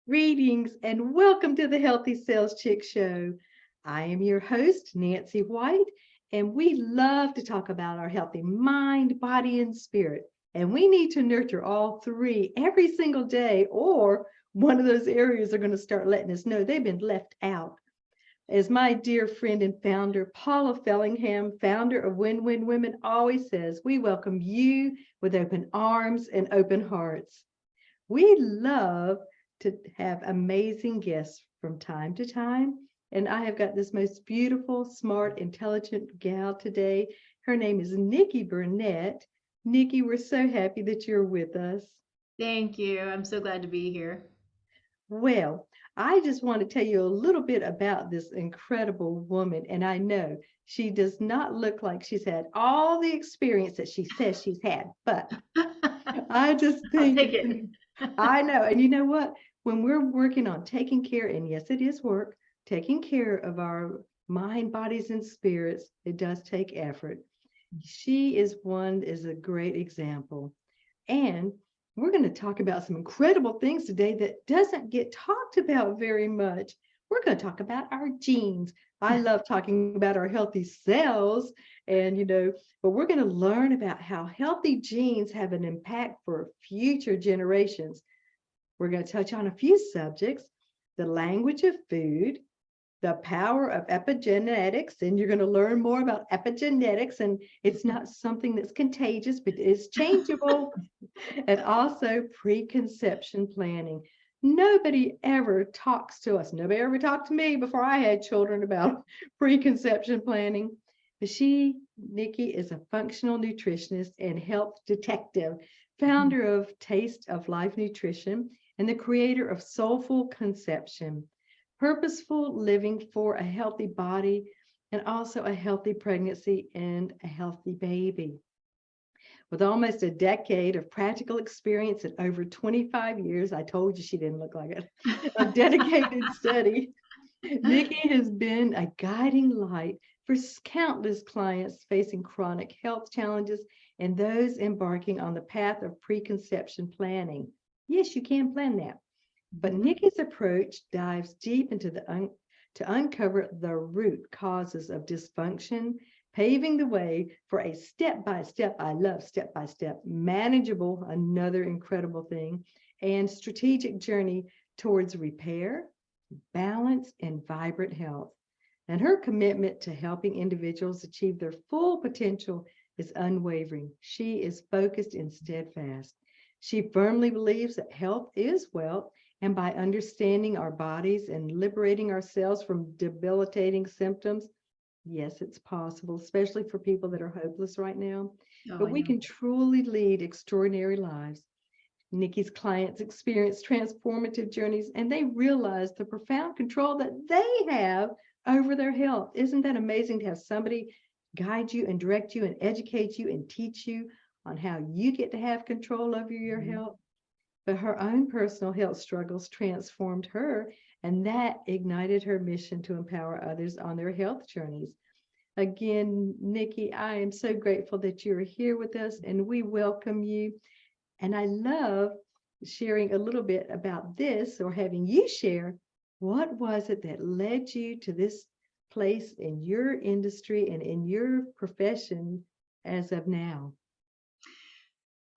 Greetings and welcome to the Healthy Sales Chick Show. I am your host, Nancy White, and we love to talk about our healthy mind, body, and spirit. And we need to nurture all three every single day, or one of those areas are going to start letting us know they've been left out. As my dear friend and founder, Paula Fellingham, founder of Win Win Women, always says, we welcome you with open arms and open hearts. We love to have amazing guests from time to time. And I have got this most beautiful, smart, intelligent gal today. Her name is Nikki Burnett. Nikki, we're so happy that you're with us. Thank you. I'm so glad to be here. Well, I just want to tell you a little bit about this incredible woman. And I know she does not look like she's had all the experience that she says she's had, but I just I'll think take it's, it. I know. And you know what? When we're working on taking care, and yes, it is work, taking care of our mind, bodies, and spirits, it does take effort. She is a great example. And we're going to talk about some incredible things today that doesn't get talked about very much. We're going to talk about our genes. I love talking about our healthy cells, but we're going to learn about how healthy genes have an impact for future generations. We're going to touch on a few subjects: the language of food, the power of epigenetics, and you're going to learn more about epigenetics, and it's not something that's contagious, but it's changeable, and also preconception planning. Nobody ever talks to us. Nobody ever talked to me before I had children about preconception planning. But Nikki, is a functional nutritionist and health detective, founder of Taste of Life Nutrition, and the creator of Soulful Conception, purposeful living for a healthy body and also a healthy pregnancy and a healthy baby. With almost a decade of practical experience and over 25 years, I told you she didn't look like it, of dedicated study, Nikki has been a guiding light for countless clients facing chronic health challenges and those embarking on the path of preconception planning. Yes, you can plan that. But Nikki's approach dives deep into to uncover the root causes of dysfunction, paving the way for a step-by-step, I love step-by-step, manageable, another incredible thing, and strategic journey towards repair, balance, and vibrant health. And her commitment to helping individuals achieve their full potential is unwavering. She is focused and steadfast. She firmly believes that health is wealth, and by understanding our bodies and liberating ourselves from debilitating symptoms, yes, it's possible, especially for people that are hopeless right now. Oh, But I we know. can truly lead extraordinary lives. Nikki's clients experience transformative journeys and they realize the profound control that they have over their health. Isn't that amazing to have somebody guide you and direct you and educate you and teach you on how you get to have control over your health? But her own personal health struggles transformed her, and that ignited her mission to empower others on their health journeys. Again, Nikki, I am so grateful that you're here with us and we welcome you. And I love sharing a little bit about this, or having you share what was it that led you to this place in your industry and in your profession as of now.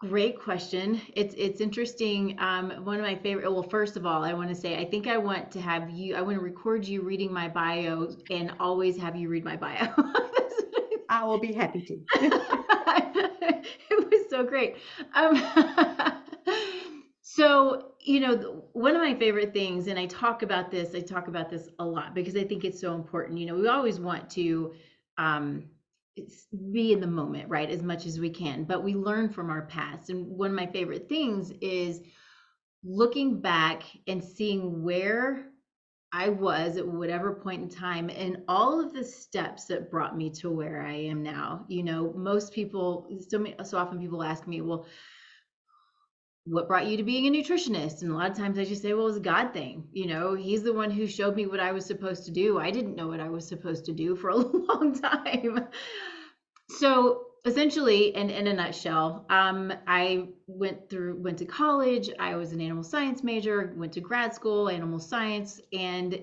Great question. It's interesting. One of my favorite. Well, first of all, I want to say I think I want to have you. I want to record you reading my bio and always have you read my bio. I will be happy to. It was so great. Um, so, one of my favorite things, and I talk about this a lot because I think it's so important. We always want to um, be in the moment, right, as much as we can, but we learn from our past. And one of my favorite things is looking back and seeing where I was at whatever point in time and all of the steps that brought me to where I am now. Most people, so often people ask me, well, what brought you to being a nutritionist? And a lot of times I just say, well, it's a God thing. He's the one who showed me what I was supposed to do. I didn't know what I was supposed to do for a long time. So essentially, in a nutshell, I went to college. I was an animal science major, went to grad school, animal science, and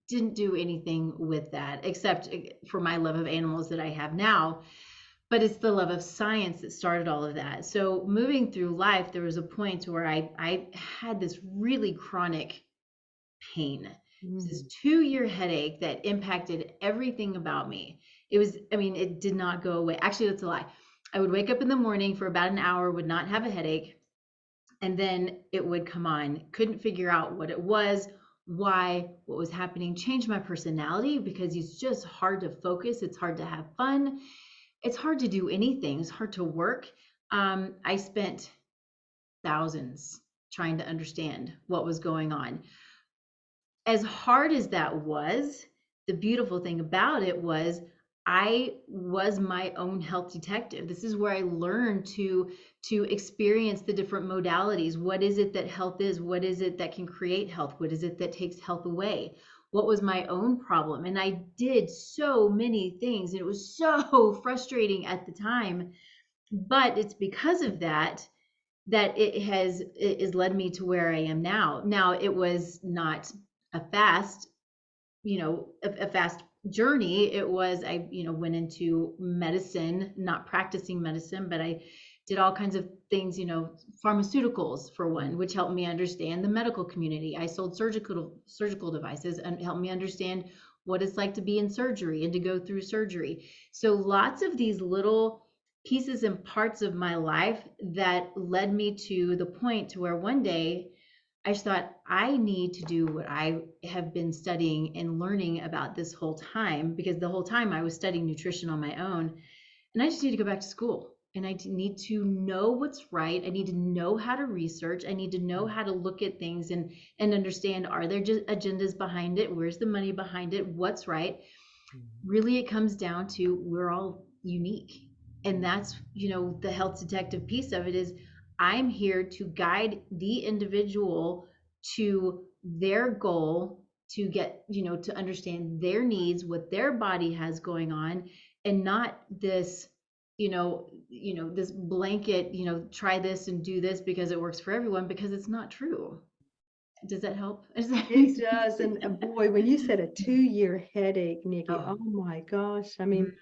didn't do anything with that except for my love of animals that I have now. But it's the love of science that started all of that. So moving through life, there was a point where I had this really chronic pain. This 2-year headache that impacted everything about me. It was, I mean, it did not go away. Actually, that's a lie. I would wake up in the morning for about an hour, would not have a headache, and then it would come on. Couldn't figure out what it was, why, what was happening. Changed my personality because it's just hard to focus. It's hard to have fun. It's hard to do anything. It's hard to work. I spent thousands trying to understand what was going on. As hard as that was, the beautiful thing about it was I was my own health detective. This is where I learned to experience the different modalities. What is it that health is? What is it that can create health? What is it that takes health away? What was my own problem? And I did so many things. It was so frustrating at the time, but it's because of that it has led me to where I am now. Now, it was not a fast, a fast journey. It was, I, went into medicine, not practicing medicine, but I did all kinds of things, pharmaceuticals for one, which helped me understand the medical community. I sold surgical devices and helped me understand what it's like to be in surgery and to go through surgery. So lots of these little pieces and parts of my life that led me to the point to where one day I just thought, I need to do what I have been studying and learning about this whole time, because the whole time I was studying nutrition on my own, and I just need to go back to school, and I need to know what's right. I need to know how to research. I need to know how to look at things and understand, are there just agendas behind it? Where's the money behind it? What's right? Really, it comes down to, we're all unique. And that's, the health detective piece of it is, I'm here to guide the individual to their goal, to get, to understand their needs, what their body has going on, and not this, this blanket, try this and do this because it works for everyone, because it's not true. Does that help? It does. And boy, when you said a 2-year headache, Nikki, Oh. oh my gosh. I mean,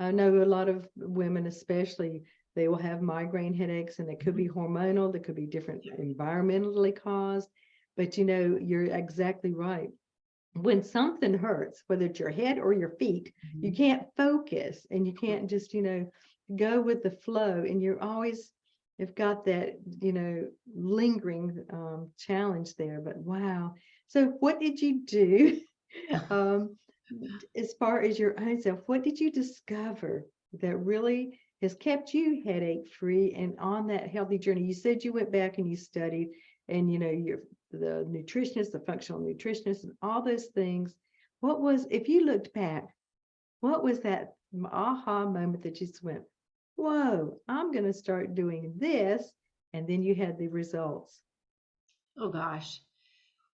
I know a lot of women, especially, they will have migraine headaches, and they could be hormonal, they could be different environmentally caused. But you're exactly right. When something hurts, whether it's your head or your feet, you can't focus, and you can't just, go with the flow. And you're always have got that, lingering challenge there. But wow. So what did you do? um, as far as your own self, what did you discover that really has kept you headache free and on that healthy journey? You said you went back and you studied, and you're the nutritionist, the functional nutritionist, and all those things. What was, if you looked back, what was that aha moment that you just went, whoa, I'm going to start doing this, and then you had the results? Oh gosh.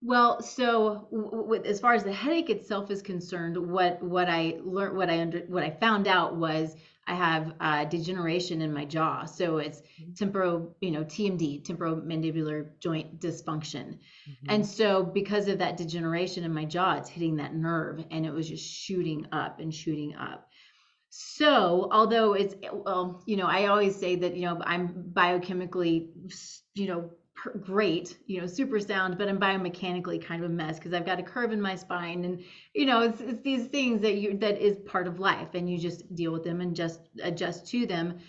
Well, so as far as the headache itself is concerned, what I learned, what I found out was I have degeneration in my jaw. So it's TMD, temporomandibular joint dysfunction. And so because of that degeneration in my jaw, it's hitting that nerve, and it was just shooting up and shooting up. So although it's, well, I always say that, I'm biochemically, great, super sound, but I'm biomechanically kind of a mess, because I've got a curve in my spine, and, it's these things that is part of life, and you just deal with them and just adjust to them.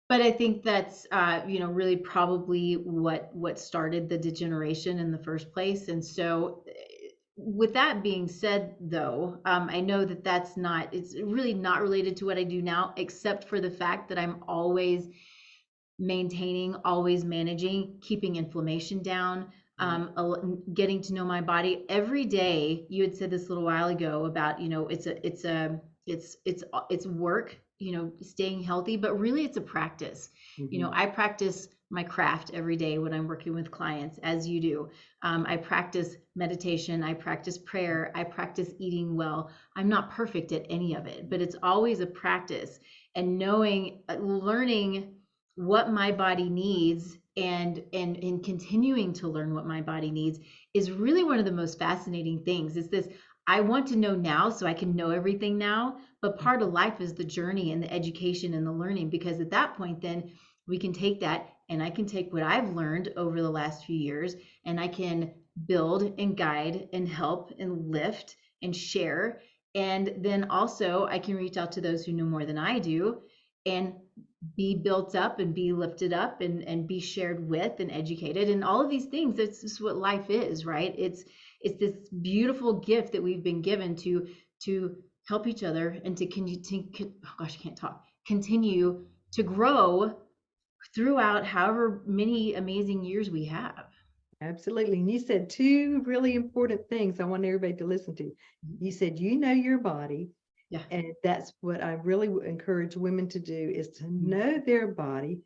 But I think that's, really probably what started the degeneration in the first place. And so, with that being said, though, I know that it's really not related to what I do now, except for the fact that I'm always maintaining, always managing, keeping inflammation down, getting to know my body every day. You had said this a little while ago about, it's work, staying healthy, but really it's a practice. I practice my craft every day when I'm working with clients, as you do. I practice meditation, I practice prayer, I practice eating well. I'm not perfect at any of it, but it's always a practice. and knowing, learning what my body needs, and continuing to learn what my body needs is really one of the most fascinating things. Is this, I want to know now so I can know everything now, but part of life is the journey and the education and the learning, because at that point then we can take that, and I can take what I've learned over the last few years, and I can build and guide and help and lift and share. And then also I can reach out to those who know more than I do and be built up and be lifted up and be shared with and educated and all of these things. That's just what life is, right? It's this beautiful gift that we've been given to help each other and to oh gosh, I can't talk, continue to grow throughout however many amazing years we have. Absolutely. And you said two really important things I want everybody to listen to. You said, you know your body. Yeah. And that's what I really encourage women to do, is to know their body,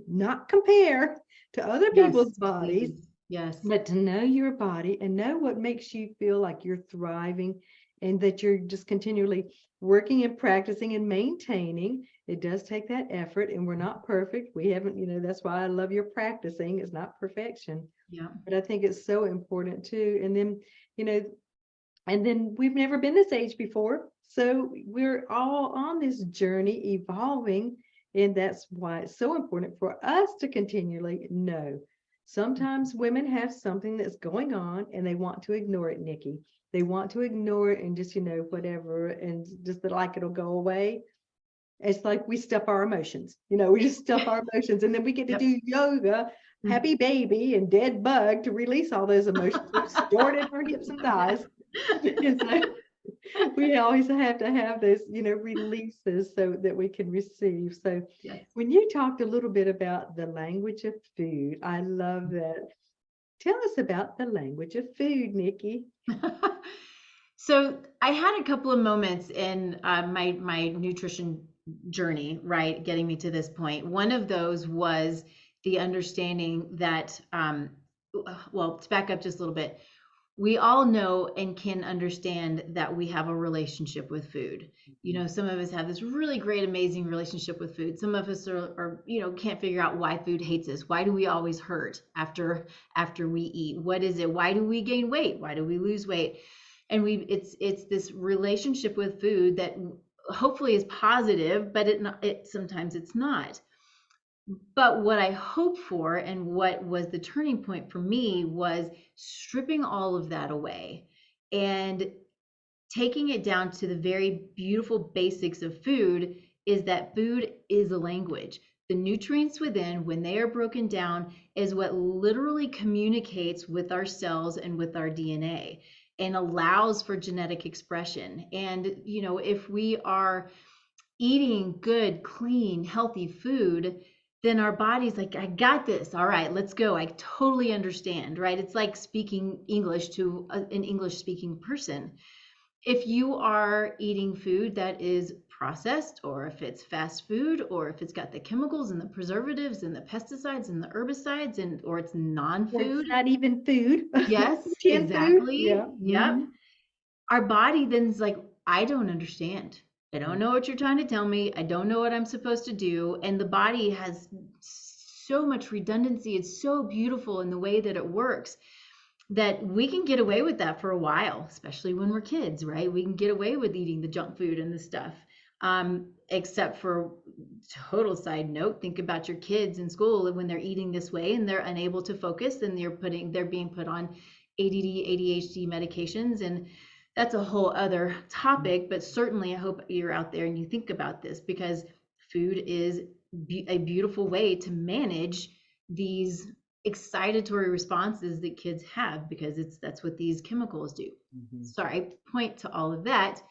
not compare to other people's bodies. Please. Yes. But to know your body and know what makes you feel like you're thriving, and that you're just continually working and practicing and maintaining. It does take that effort, and we're not perfect. We haven't, that's why I love your practicing. It's not perfection. Yeah. But I think it's so important too. And then, and then we've never been this age before. So we're all on this journey evolving. And that's why it's so important for us to continually know. Sometimes women have something that's going on and they want to ignore it, Nikki. They want to ignore it and just, whatever, and just like it'll go away. It's like we stuff our emotions, we just stuff our emotions, and then we get to do yoga, happy baby and dead bug, to release all those emotions we've stored in our hips and thighs. And so we always have to have those, releases so that we can receive. So when you talked a little bit about the language of food, I love that. Tell us about the language of food, Nikki. So I had a couple of moments in my nutrition journey, right, getting me to this point. One of those was the understanding that, well, to back up just a little bit, we all know and can understand that we have a relationship with food. Some of us have this really great, amazing relationship with food. Some of us are can't figure out why food hates us. Why do we always hurt after we eat? What is it? Why do we gain weight? Why do we lose weight? And it's this relationship with food that hopefully is positive, but it sometimes it's not. But what I hope for, and what was the turning point for me, was stripping all of that away and taking it down to the very beautiful basics of food, is that food is a language. The nutrients within, when they are broken down, is what literally communicates with our cells and with our DNA and allows for genetic expression. And, if we are eating good, clean, healthy food, then our body's like, I got this. All right, let's go. I totally understand, right? It's like speaking English to an English speaking person. If you are eating food that is processed, or if it's fast food, or if it's got the chemicals and the preservatives and the pesticides and the herbicides, or it's non-food. It's not even food. Yes, exactly. Yeah. Yep. Our body then is like, I don't understand. I don't know what you're trying to tell me. I don't know what I'm supposed to do. And the body has so much redundancy. It's so beautiful in the way that it works, that we can get away with that for a while, especially when we're kids, right? We can get away with eating the junk food and the stuff. Except for, total side note, think about your kids in school when they're eating this way and they're unable to focus, and they're being put on ADD, ADHD medications. And that's a whole other topic, but certainly I hope you're out there and you think about this, because food is a beautiful way to manage these excitatory responses that kids have, because that's what these chemicals do. Sorry, point to all of that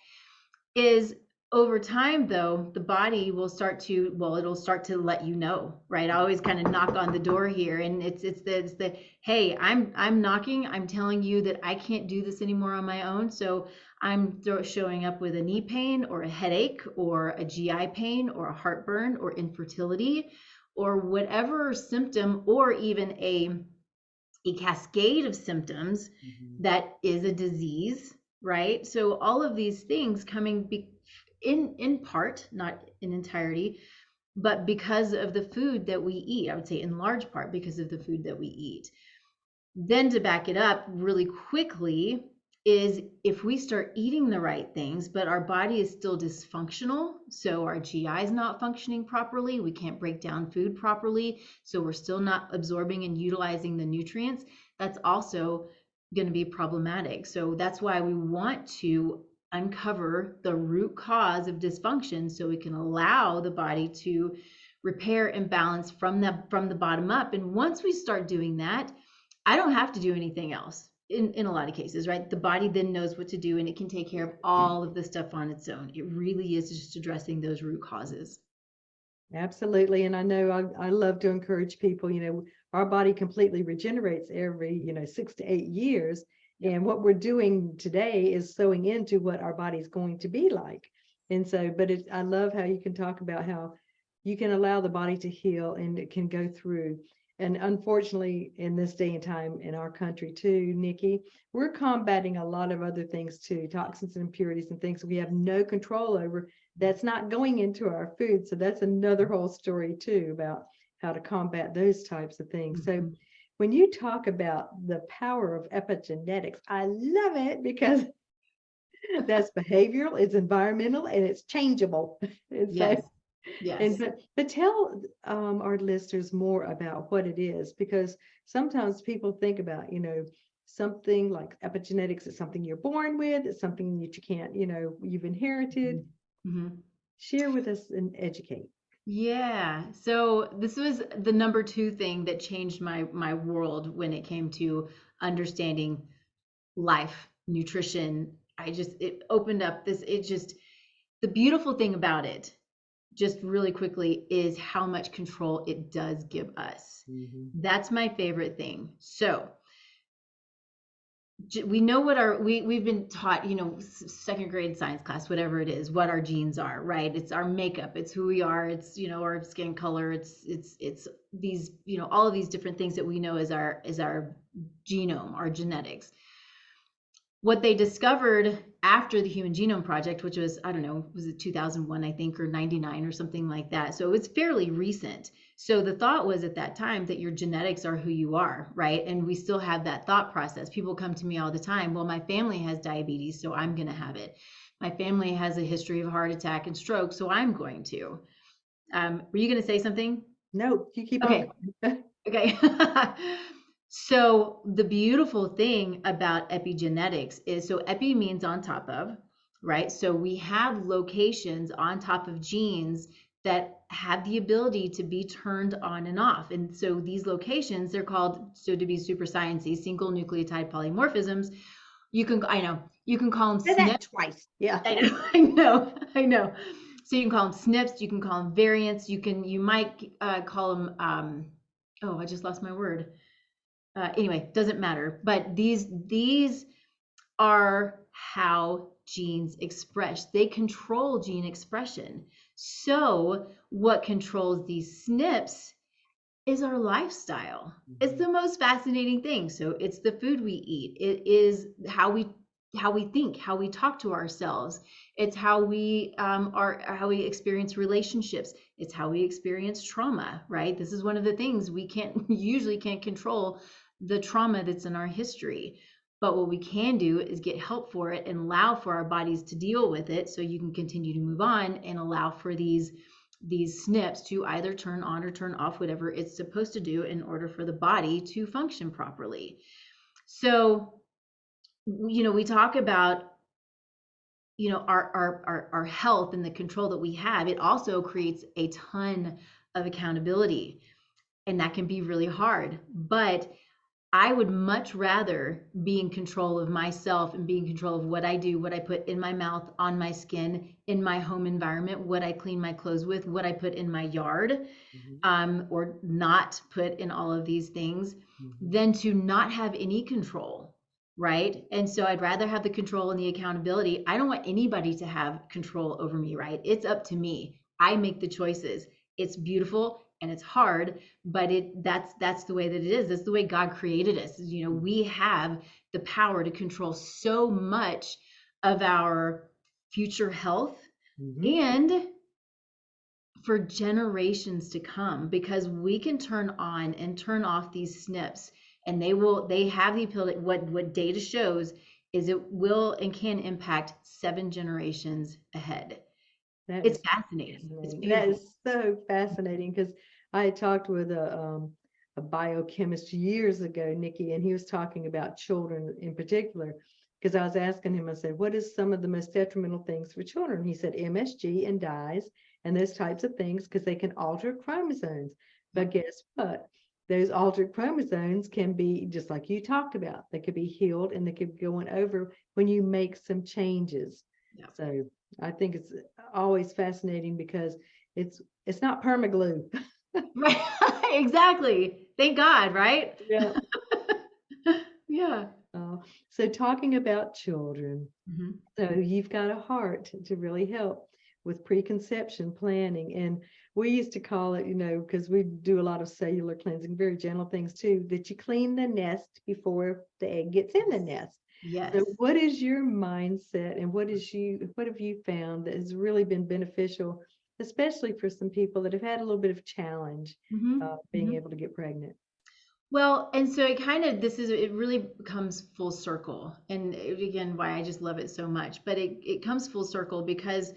is, over time though, the body will start to, it'll start to let you know, right? I always kind of knock on the door here, and it's the hey, I'm knocking, I'm telling you that I can't do this anymore on my own. So I'm showing up with a knee pain or a headache or a GI pain or a heartburn or infertility or whatever symptom, or even a cascade of symptoms that is a disease, right? So all of these things coming in part, not in entirety, but because of the food that we eat. I would say in large part because of the food that we eat. Then to back it up really quickly is if we start eating the right things, but our body is still dysfunctional, so our GI is not functioning properly, we can't break down food properly, so we're still not absorbing and utilizing the nutrients, that's also going to be problematic. So that's why we want to uncover the root cause of dysfunction so we can allow the body to repair and balance from the bottom up. And once we start doing that, I don't have to do anything else in a lot of cases, right? The body then knows what to do and it can take care of all of the stuff on its own. It really is just addressing those root causes. Absolutely. And I know I love to encourage people, our body completely regenerates every, 6 to 8 years. And what we're doing today is sewing into what our body's going to be like. And so, but I love how you can talk about how you can allow the body to heal and it can go through. And unfortunately, in this day and time in our country too, Nikki, we're combating a lot of other things too, toxins and impurities and things we have no control over that's not going into our food. So that's another whole story too about how to combat those types of things. So when you talk about the power of epigenetics, I love it because that's behavioral, it's environmental, and it's changeable. And Yes. so, Yes. but tell our listeners more about what it is, because sometimes people think about, something like epigenetics is something you're born with, it's something that you can't, you've inherited. Mm-hmm. Share with us and educate. Yeah. So this was the number two thing that changed my world when it came to understanding life, nutrition. It opened up the beautiful thing about it, just really quickly, is how much control it does give us. Mm-hmm. That's my favorite thing. So we know what we've been taught, second grade science class, whatever it is, what our genes are, right? It's our makeup, it's who we are, it's, our skin color, it's these, all of these different things that we know as our genome, our genetics. What they discovered after the Human Genome Project, which was, I don't know, was it 2001, I think, or 99 or something like that. So it's fairly recent. So the thought was at that time that your genetics are who you are, right? And we still have that thought process. People come to me all the time, well, my family has diabetes, so I'm going to have it. My family has a history of heart attack and stroke, so I'm going to. Were you going to say something? No, you keep on. Okay. So the beautiful thing about epigenetics is, so epi means on top of, right? So we have locations on top of genes that have the ability to be turned on and off. And so these locations, they're called, so to be super sciencey, single nucleotide polymorphisms. You can call them SNPs. Twice. Yeah. I know. So you can call them SNPs, you can call them variants, you might call them, I just lost my word. Anyway, doesn't matter. But these are how genes express. They control gene expression. So what controls these SNPs is our lifestyle. Mm-hmm. It's the most fascinating thing. So it's the food we eat. It is how we think, how we talk to ourselves. It's how we how we experience relationships. It's how we experience trauma, right? This is one of the things we usually can't control, the trauma that's in our history. But what we can do is get help for it and allow for our bodies to deal with it, so you can continue to move on and allow for these SNPs to either turn on or turn off, whatever it's supposed to do in order for the body to function properly. So, we talk about, our health and the control that we have. It also creates a ton of accountability, and that can be really hard. But I would much rather be in control of myself and be in control of what I do, what I put in my mouth, on my skin, in my home environment, what I clean my clothes with, what I put in my yard, or not put in all of these things, than to not have any control, right? And so I'd rather have the control and the accountability. I don't want anybody to have control over me, right? It's up to me. I make the choices. It's beautiful. And it's hard, but that's the way that it is. That's the way God created us. We have the power to control so much of our future health, Mhm. and for generations to come, because we can turn on and turn off these SNPs, and they have the ability, what data shows is it will and can impact 7 generations ahead. That It's is fascinating. It's fascinating. That beautiful. is so fascinating because I had talked with a biochemist years ago, Nikki, and he was talking about children in particular. Because I was asking him, I said, what is some of the most detrimental things for children? He said MSG and dyes and those types of things because they can alter chromosomes. But guess what? Those altered chromosomes can be just like you talked about. They could be healed and they could be going over when you make some changes. Yeah. So I think it's always fascinating because it's not permaglue. Right. Exactly. Thank God, right? Yeah. Yeah. Uh, so talking about children, Mhm. so you've got a heart to really help with preconception planning. And we used to call it, because we do a lot of cellular cleansing, very gentle things too, that you clean the nest before the egg gets in the nest. So Yes. what is your mindset and what have you found that has really been beneficial, especially for some people that have had a little bit of challenge Mhm. being Mhm. able to get pregnant? Well, and so it really comes full circle. And again, why I just love it so much. But it comes full circle because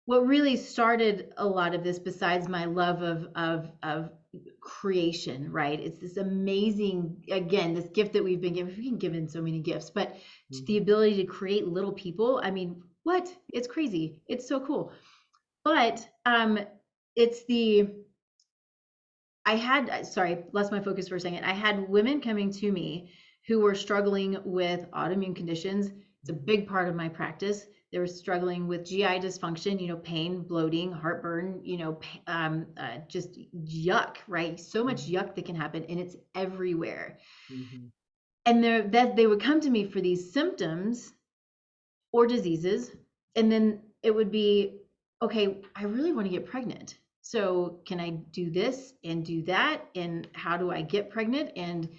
what really started a lot of this, besides my love of creation, right? It's this amazing, again, this gift that we've been given so many gifts, but the Mhm. ability to create little people, I mean, what? It's crazy. It's so cool. But it's the I had, sorry, lost my focus for a second. I had women coming to me who were struggling with autoimmune conditions. It's a Mhm. big part of my practice. They were struggling with GI dysfunction, pain, bloating, heartburn, just yuck, right? So much Mhm. yuck that can happen, and it's everywhere. Mhm. And that they would come to me for these symptoms or diseases, and then it would be, okay, I really want to get pregnant. So can I do this and do that? And how do I get pregnant? And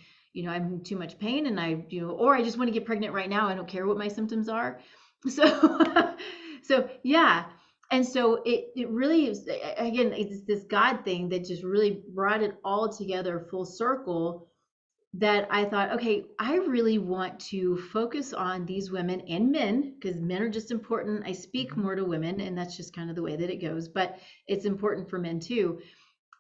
I'm in too much pain, and or I just want to get pregnant right now. I don't care what my symptoms are. So, so yeah. And so it really is, again, it's this God thing that just really brought it all together full circle, that I thought, okay, I really want to focus on these women and men, because men are just important. I speak Mhm. more to women, and that's just kind of the way that it goes, but it's important for men too.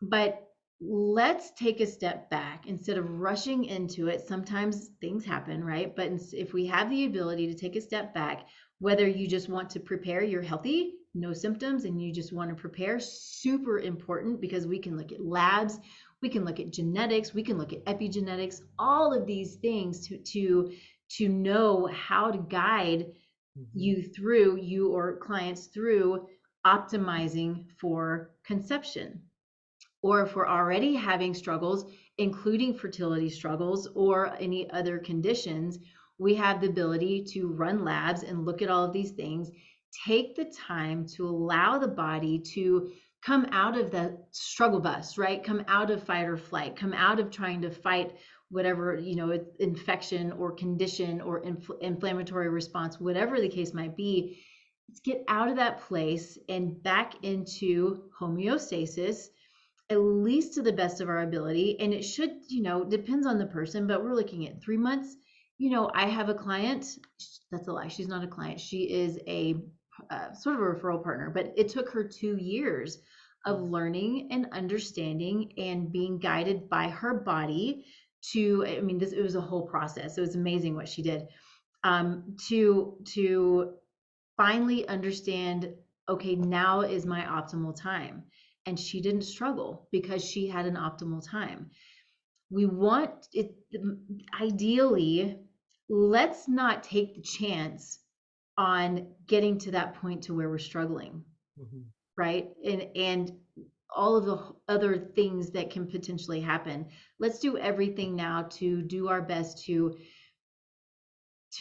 But let's take a step back instead of rushing into it. Sometimes things happen, right? But if we have the ability to take a step back, whether you just want to prepare, you're healthy, no symptoms, and you just want to prepare, super important, because we can look at labs, we can look at genetics, we can look at epigenetics, all of these things to know how to guide Mhm. you or clients through optimizing for conception. Or if we're already having struggles, including fertility struggles or any other conditions, we have the ability to run labs and look at all of these things. Take the time to allow the body to come out of the struggle bus, right? Come out of fight or flight, come out of trying to fight whatever, infection or condition or inflammatory response, whatever the case might be. Let's get out of that place and back into homeostasis, at least to the best of our ability. And it should, depends on the person, but we're looking at 3 months. I have a client, that's a lie. She's not a client. She is a sort of a referral partner, but it took her 2 years of learning and understanding and being guided by her body I mean, it was a whole process. It was amazing what she did, to finally understand, okay, now is my optimal time. And she didn't struggle because she had an optimal time. We want it, ideally, let's not take the chance on getting to that point to where we're struggling, Mhm. right? And all of the other things that can potentially happen. Let's do everything now to do our best to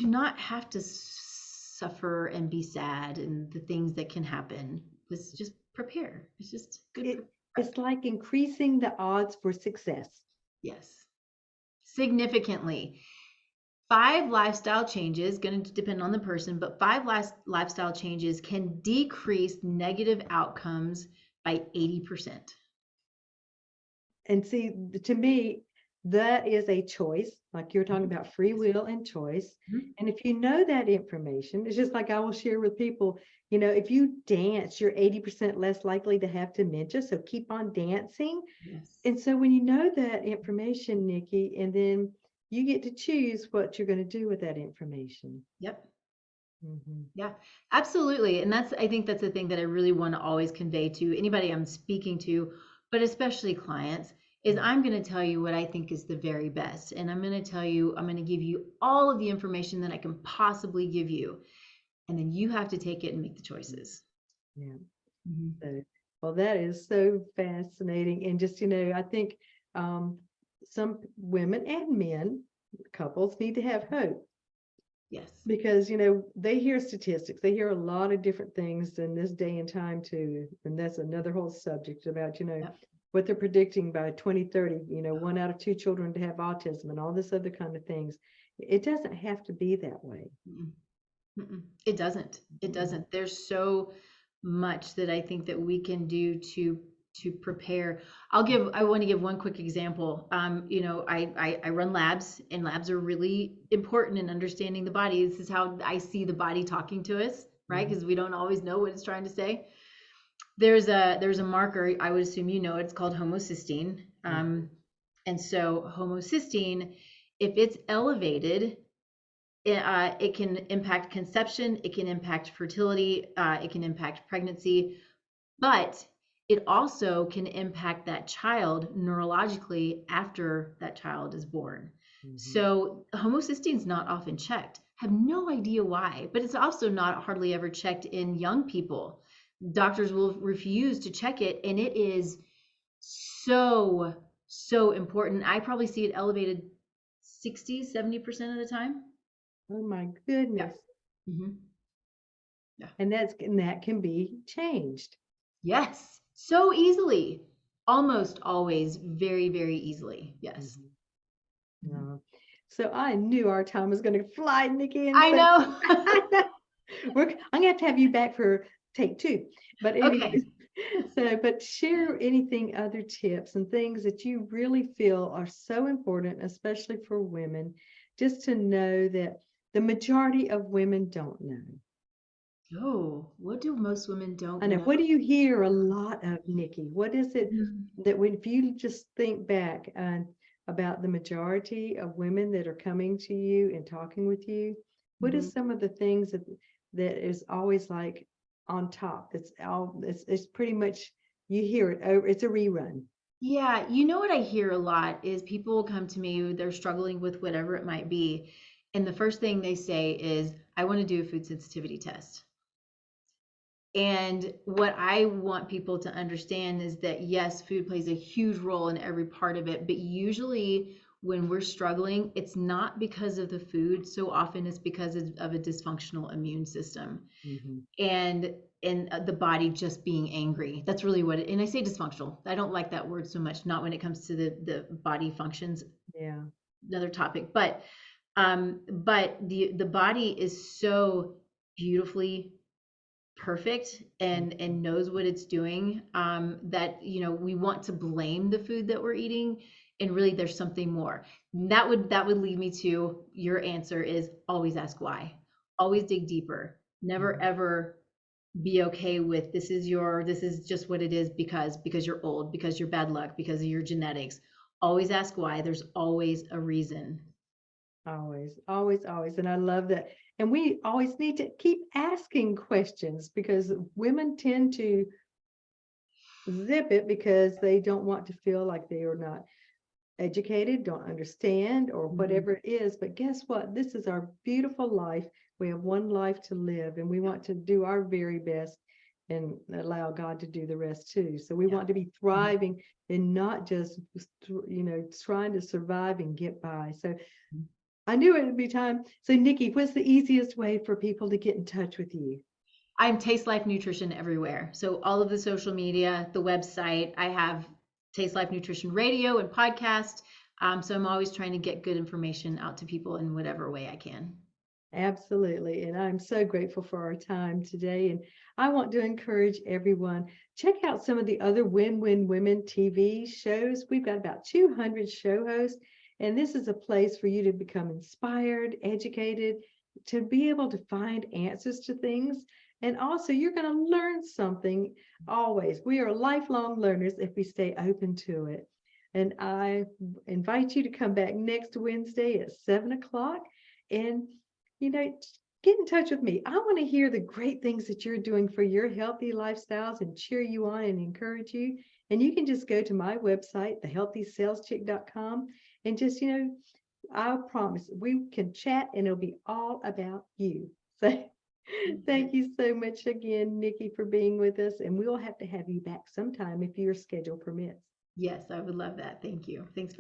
not have to suffer and be sad and the things that can happen. Let's just prepare. It's just good prep. It's like increasing the odds for success. Yes, significantly. 5 lifestyle changes, going to depend on the person, but 5 lifestyle changes can decrease negative outcomes by 80%. And see, to me, that is a choice. Like you're talking about free will and choice. Mhm. And if you know that information, it's just like I will share with people, you know, if you dance, you're 80% less likely to have dementia. So keep on dancing. Yes. And so when you know that information, Nikki, and then you get to choose what you're going to do with that information. Yep. Mhm. Yeah, absolutely. And I think that's the thing that I really want to always convey to anybody I'm speaking to, but especially clients, is Yeah. I'm going to tell you what I think is the very best. And I'm going to give you all of the information that I can possibly give you. And then you have to take it and make the choices. Yeah. Mhm. So, well, that is so fascinating. And just, you know, I think some women and men, couples need to have hope Yes. because, you know, they hear statistics, they hear a lot of different things in this day and time too. And that's another whole subject about, you know, Yep. what they're predicting by 2030, you know, 1 out of 2 children to have autism and all this other kind of things. It doesn't have to be that way. Mm-mm. Mm-mm. It doesn't. It Mm-mm. doesn't. There's so much that I think that we can do to prepare. I want to give one quick example. You know, I run labs, and labs are really important in understanding the body. This is how I see the body talking to us, right? Mhm. Because we don't always know what it's trying to say. There's a marker, I would assume you know it, it's called homocysteine. And so homocysteine, if it's elevated, it can impact conception, it can impact fertility, it can impact pregnancy, but it also can impact that child neurologically after that child is born. Mhm. So homocysteine is not often checked. Have no idea why, but it's also not hardly ever checked in young people. Doctors will refuse to check it, and it is so important. I probably see it elevated 60-70% of the time. Oh my Yeah. goodness. Mm-hmm. Yeah. And that can be changed. Yes. So easily. Almost always very, very easily. Yes. Mhm. Mhm. So I knew our time was going to fly, Nikki, and I so know. I'm gonna have you back for take 2. But anyways, Okay. but share anything, other tips and things that you really feel are so important, especially for women, just to know that the majority of women don't know. Oh, what do most women I don't know. know? What do you hear a lot of, Nikki? What is it Mhm. that when if you just think back about the majority of women that are coming to you and talking with you, what Mhm. is some of the things that is always like on top? It's pretty much you hear it over. It's a rerun. Yeah, you know what I hear a lot is people will come to me, they're struggling with whatever it might be, and the first thing they say is, I want to do a food sensitivity test. And what I want people to understand is that yes, food plays a huge role in every part of it, but usually when we're struggling, it's not because of the food. So often it's because of a dysfunctional immune system Mhm. and the body just being angry. That's really what it, and I say dysfunctional. I don't like that word so much, not when it comes to the body functions, Yeah. another topic, but the body is so beautifully perfect and knows what it's doing, that we want to blame the food that we're eating, and really there's something more. That would lead me to your answer is always ask why, always dig deeper, never Mhm. ever be okay with this is just what it is because you're old, because you're bad luck, because of your genetics. Always ask why. There's always a reason. Always, always, always. And I love that. And we always need to keep asking questions because women tend to zip it because they don't want to feel like they are not educated, don't understand, or Mhm. whatever it is. But guess what? This is our beautiful life. We have one life to live, and we Yeah, want to do our very best and allow God to do the rest too. So we yeah. want to be Mhm. thriving and not just, trying to survive and get by. So I knew it would be time. So, Nikki, what's the easiest way for people to get in touch with you? I'm Taste Life Nutrition everywhere. So all of the social media, the website, I have Taste Life Nutrition radio and podcast. So I'm always trying to get good information out to people in whatever way I can. Absolutely. And I'm so grateful for our time today. And I want to encourage everyone, check out some of the other Win-Win Women TV shows. We've got about 200 show hosts, and this is a place for you to become inspired, educated, to be able to find answers to things. And also, you're going to learn something always. We are lifelong learners if we stay open to it. And I invite you to come back next Wednesday at 7 o'clock. And get in touch with me. I want to hear the great things that you're doing for your healthy lifestyles and cheer you on and encourage you. And you can just go to my website, thehealthysaleschick.com, and just, I promise we can chat and it'll be all about you. So thank you so much again, Nikki, for being with us. And we'll have to have you back sometime if your schedule permits. Yes, I would love that. Thank you. Thanks for